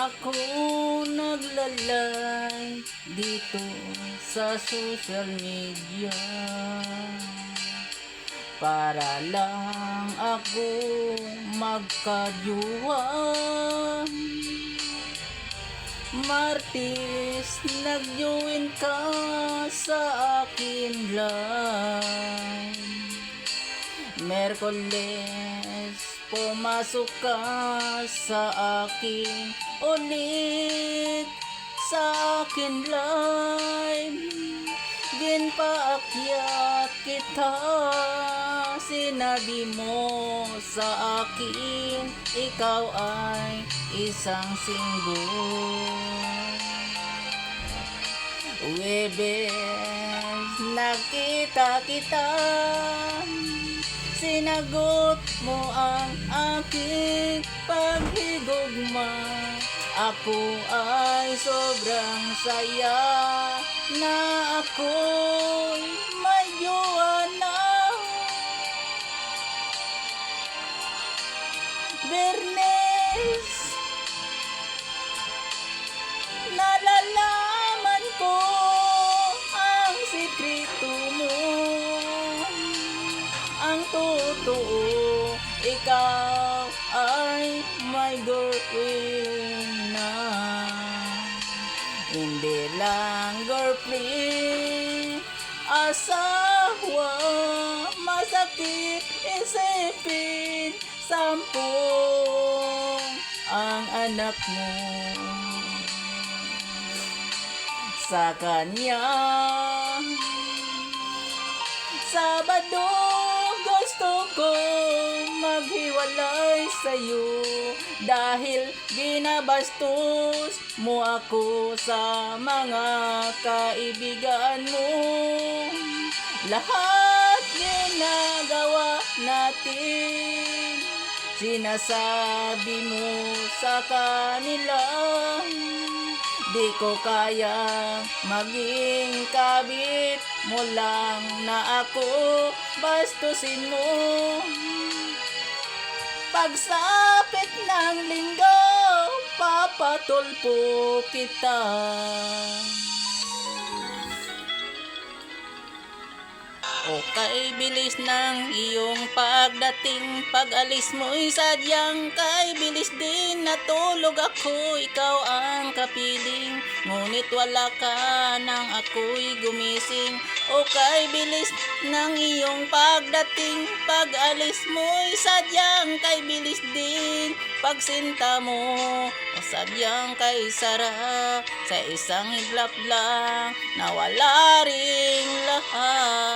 ako naglalay dito sa social media para lang ako magkajuwa. Martis, nag-join ka sa akin live. Merkoles, pumasok ka sa akin ulit sa akin live. Ginpaakyat kita, sinabi mo sa akin ikaw ay isang single. Webes, nakita kita, sinagot mo ang aking paghigugma. Ako ay sobrang saya na ako'y may jowa na. Bernes, nalalaman ko ang sikreto mo. Ang totoo, ikaw ay my girlfriend na. Hindi lang girlfriend, asawa. Masakit isipin, 10 ang anak mo. Sa kanya Sabado gusto ko maghiwalay sa'yo dahil binabastos mo ako sa mga kaibigan mo. Lahat ginagawa natin, sinasabi mo sa kanila. Di ko kaya maging kabit mo lang na ako bastusin mo. Pagsapit ng linggo, papatulpo kita. Okay, bilis ng iyong pagdating. Pag-alis mo'y sadyang kay bilis din. Natulog ako, ikaw ang kapiling. Ngunit wala ka nang ako'y gumising. Okay, bilis ng iyong pagdating. Pag-alis mo'y sadyang kay bilis din. Pagsinta mo, o sadyang kay sara. Sa isang iglap lang, nawala ring lahat.